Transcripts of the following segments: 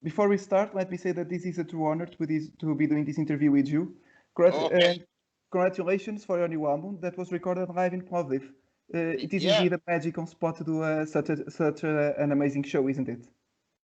Before we start, let me say that this is a true honor to be doing this interview with you. Okay. Congratulations for your new album that was recorded live in Plovdiv. It is Yeah. indeed a magical spot to do an amazing show, isn't it?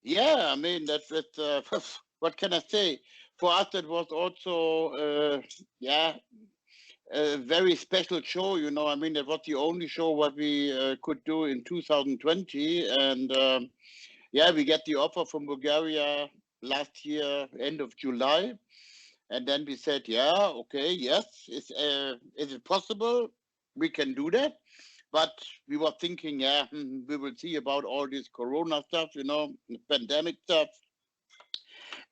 Yeah. I mean, what can I say? For us, it was also, yeah, a very special show. I mean, that was the only show what we could do in 2020. And yeah, we get the offer from Bulgaria last year, end of July. And then we said, yeah, okay, yes, is it possible? We can do that. But we were thinking, yeah, we will see about all this Corona stuff, pandemic stuff.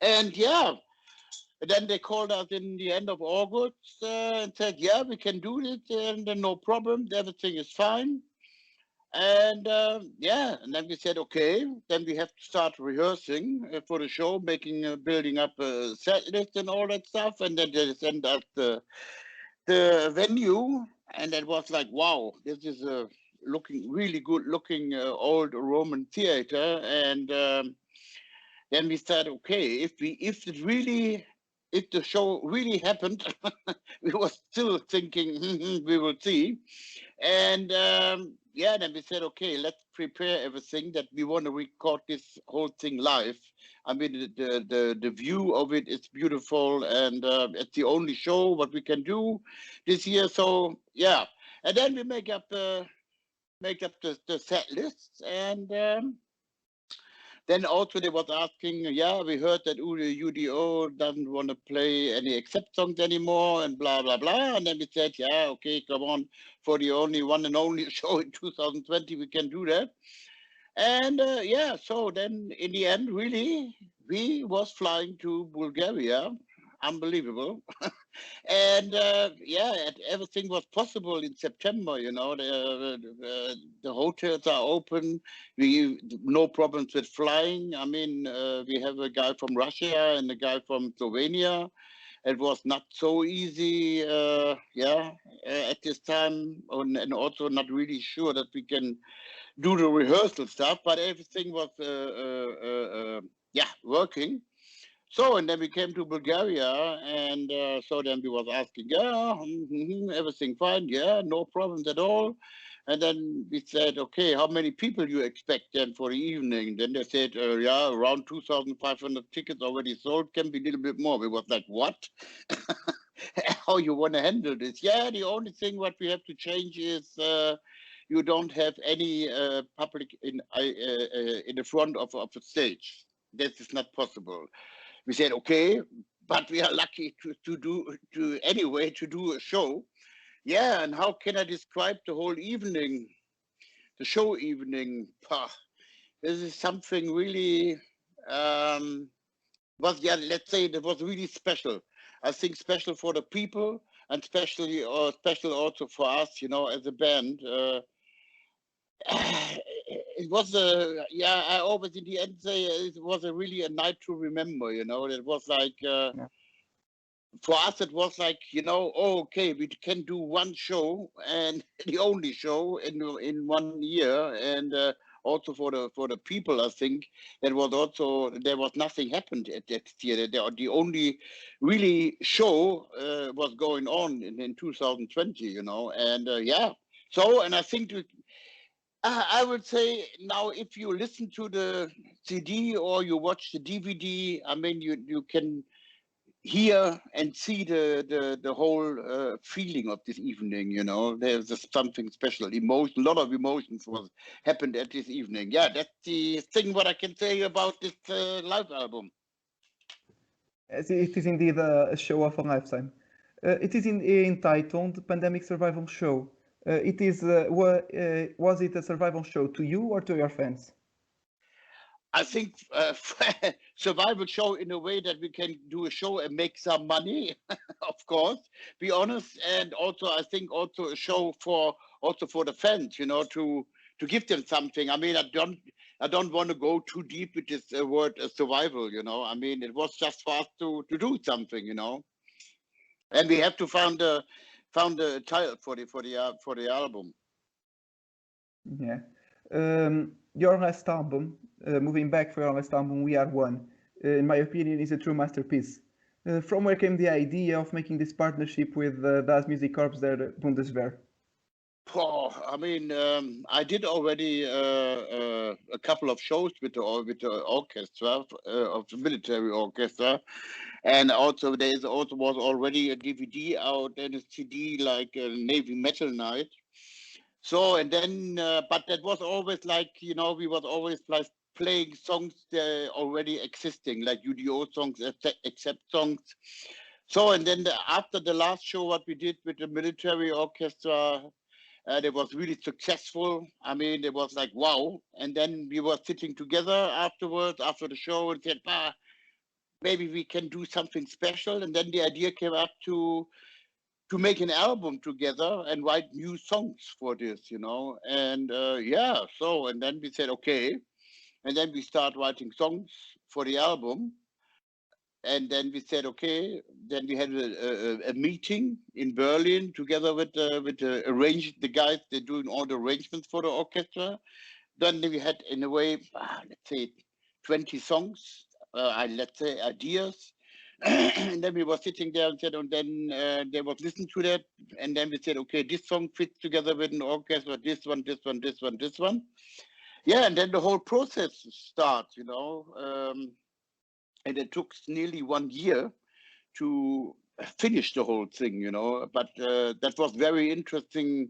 And yeah, and then they called us in the end of August and said, yeah, we can do it, and no problem, everything is fine. And yeah, and then we said, okay, then we have to start rehearsing for the show, building up a set list and all that stuff. And then they sent us the venue, and it was like, wow, this is a looking really good looking old Roman theater. And then we said, okay, if the show really happened, we were still thinking, we will see. And yeah, then we said, okay, let's prepare everything that we want to record this whole thing live. I mean, the view of it is beautiful, and it's the only show what we can do this year. So yeah, and then we make up the set lists, and then also they was asking, yeah, we heard that UDO doesn't want to play any accept songs anymore and blah, blah, blah. And then we said, yeah, okay, come on, for the only one and only show in 2020, we can do that. And yeah, so then in the end, really, we was flying to Bulgaria. Unbelievable. And yeah, everything was possible in September. The hotels are open. We no problems with flying. I mean, we have a guy from Russia and a guy from Slovenia. It was not so easy, yeah, at this time, and also not really sure that we can do the rehearsal stuff. But everything was, yeah, working. So, and then we came to Bulgaria, and so then we was asking, yeah, everything fine, yeah, no problems at all. And then we said, okay, how many people you expect then for the evening? Then they said, yeah, around 2,500 tickets already sold, can be a little bit more. We was like, what? How you want to handle this? Yeah, the only thing what we have to change is you don't have any public in the front of a stage. That is not possible. We said, okay, but we are lucky to do a show. Yeah, and how can I describe the whole evening, the show evening? Pah, this is something really was, yeah, let's say that was really special. I think special for the people, and special also for us, as a band. It was a, yeah, I always in the end say it was a really a night to remember. It was like Yeah. for us it was like, oh, okay, we can do one show, and the only show in 1 year. And also for the people, I think that was also, there was nothing happened at that theater. The only really show was going on in 2020, and yeah. So, and I think I would say now, if you listen to the CD or you watch the DVD, I mean, you can hear and see the whole feeling of this evening. There's just something special, emotion, a lot of emotions was happened at this evening. Yeah, that's the thing what I can say about this live album. As it is indeed a show of a lifetime. It is entitled Pandemic Survival Show. Was it a survival show to you or to your fans? I think survival show in a way that we can do a show and make some money, of course, be honest, and also I think also a show for the fans, to give them something. I mean, I don't want to go too deep with this word survival. I mean, it was just for us to do something, and we have to found a title for the album. Yeah. Your last album, moving back for your last album, We Are One. in my opinion, is a true masterpiece. From where came the idea of making this partnership with Das Musikkorps der Bundeswehr? Oh, I mean, I did already a couple of shows with the orchestra of the military orchestra, and also there was already a DVD out and a CD like Navy Metal Night. So and then, but that was always like we was always like playing songs already existing, like UDO songs, except songs. So and then after the last show, what we did with the military orchestra. It was really successful. I mean, it was like, wow. And then we were sitting together afterwards, after the show, and said, maybe we can do something special. And then the idea came up to make an album together and write new songs for this, And yeah, so, and then we said, okay. And then we start writing songs for the album. And then we said, okay. Then we had a meeting in Berlin together with the guys. They're doing all the arrangements for the orchestra. Then we had, in a way, let's say, 20 songs. Let's say ideas. And then we were sitting there and said, and then they was listening to that. And then we said, okay, this song fits together with an orchestra. This one, this one, this one, this one. Yeah, and then the whole process starts. And it took nearly 1 year to finish the whole thing, But that was very interesting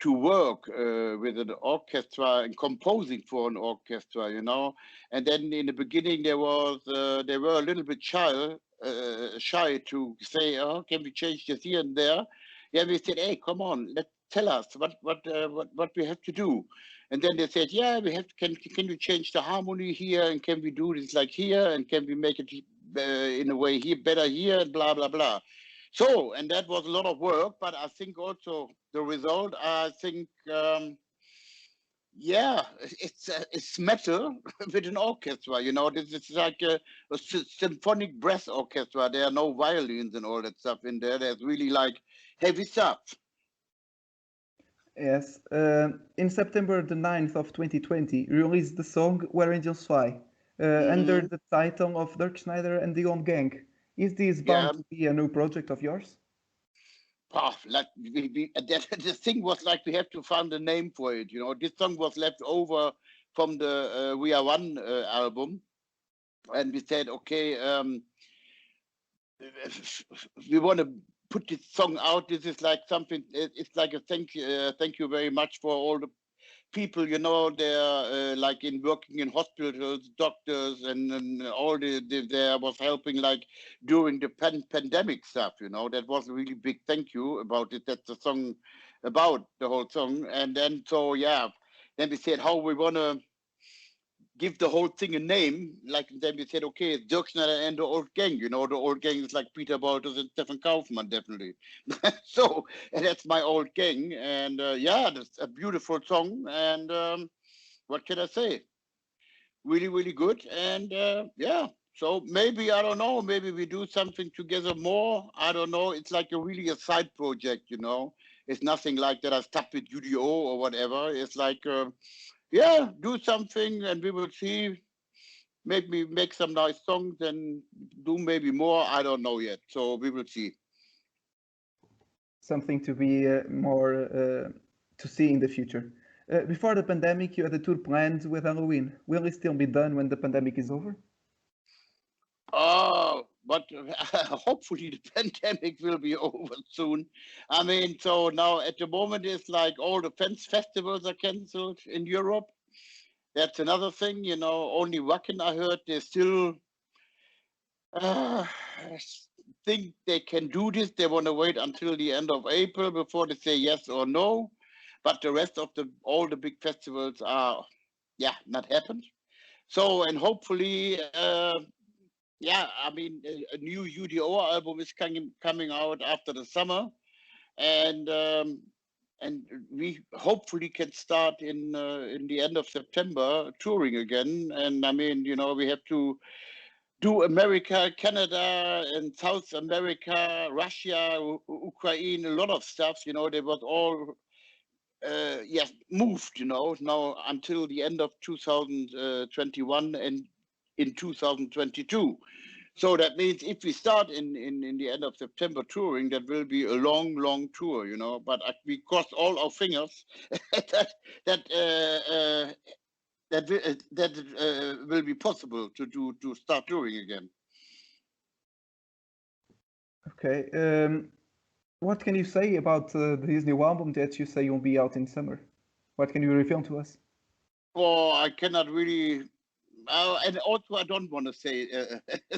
to work with an orchestra and composing for an orchestra, And then in the beginning, they were a little bit shy to say, oh, can we change this here and there? Yeah, we said, hey, come on, tell us what we have to do. And then they said, yeah, can you change the harmony here, and can we do this like here, and can we make it in a way here better here, and blah blah blah. So, and that was a lot of work, but I think also the result, I think, yeah, it's metal with an orchestra. This is like a symphonic brass orchestra. There are no violins and all that stuff in there. There's really like heavy stuff. Yes. In September the 9th of 2020, you released the song Where Angels Fly under the title of Dirk Schneider and the Old Gang. Is this bound to be a new project of yours? Like the thing was like we have to find a name for it. This song was left over from the We Are One album, and we said, okay, we want to put this song out. This is like something. It's like a thank you very much for all the people. They're like working in hospitals, doctors, and all there was helping like during the pandemic stuff. That was a really big thank you about it. That's the song about the whole song. And then then we said how we want to give the whole thing a name, like then we said, okay, it's Dirk Schneider and the Old Gang. The Old Gang is like Peter Baltus and Stefan Kaufmann, definitely. So and that's my old gang, and that's a beautiful song. And what can I say? Really, really good. And so maybe, I don't know, maybe we do something together more. I don't know. It's like really a side project, It's nothing like that I stuck with UDO or whatever. It's like do something, and we will see. Maybe make some nice songs and do maybe more. I don't know yet, so we will see. Something to be more to see in the future. Before the pandemic, you had a tour planned with Halloween. Will it still be done when the pandemic is over? Oh, but hopefully the pandemic will be over soon. I mean, so now at the moment it's like all the festivals are cancelled in Europe. That's another thing, only Wacken, I heard, they still think they can do this. They want to wait until the end of April before they say yes or no. But the rest of all the big festivals are, not happened. So, and hopefully, I mean, a new UDO album is coming out after the summer. And we hopefully can start in the end of September touring again. And I mean, we have to do America, Canada, and South America, Russia, Ukraine, a lot of stuff. They was all moved. Now until the end of 2021, and in 2022. So that means if we start in the end of September touring, that will be a long tour, you know. But we cross all our fingers that will be possible to start touring again. Okay. What can you say about this new album that you say will be out in summer? What can you reveal to us? Well, I cannot really. And also, I don't want to say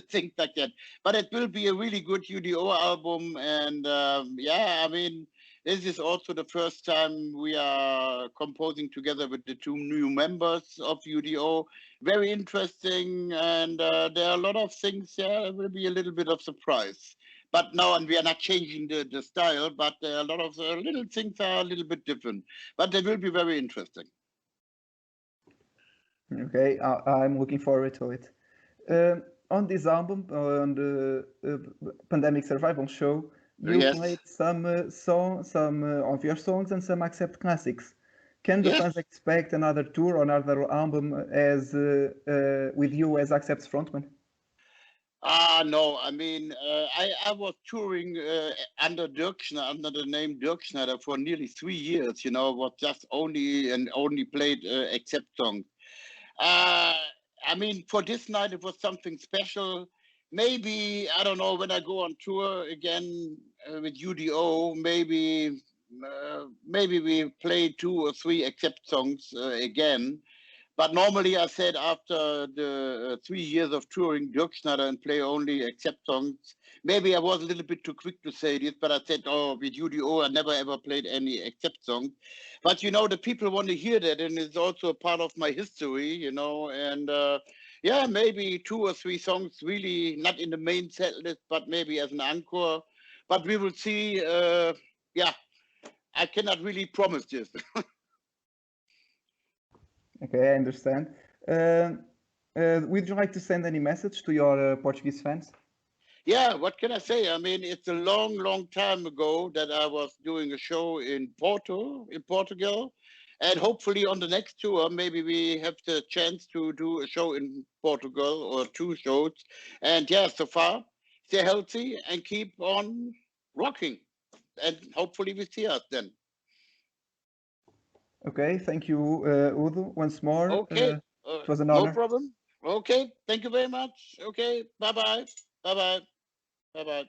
things like that. But it will be a really good UDO album, and yeah, I mean, this is also the first time we are composing together with the two new members of UDO. Very interesting, and there are a lot of things. Yeah, it will be a little bit of surprise. But no, and we are not changing the style, but a lot of little things are a little bit different. But they will be very interesting. Okay, I'm looking forward to it. On this album, on the Pandemic Survival show, you played some of your songs and some Accept classics. Can the fans expect another tour or another album as with you as Accept's frontman? No, I mean, I was touring under the name Dirk Schneider for nearly 3 years, you know, was just only played Accept songs. I mean, for this night, it was something special. Maybe, I don't know, when I go on tour again with UDO, maybe we play 2 or 3 Accept songs again. But normally I said after the 3 years of touring Dirk Schneider and play only Accept songs, maybe I was a little bit too quick to say this, but I said, oh, with UDO, I never ever played any Accept songs. But, you know, the people want to hear that, and it's also a part of my history, you know, and yeah, maybe 2 or 3 songs really not in the main set list, but maybe as an encore. But we will see. Yeah, I cannot really promise this. Okay, I understand. Would you like to send any message to your Portuguese fans? Yeah, what can I say? I mean, it's a long time ago that I was doing a show in Portugal. And hopefully on the next tour, maybe we have the chance to do a show in Portugal or 2 shows. And yeah, so far, stay healthy and keep on rocking. And hopefully we see us then. Okay, thank you, Udo, once more. Okay, it was an honor. No problem. Okay, thank you very much. Okay, bye-bye. Bye-bye. Bye-bye.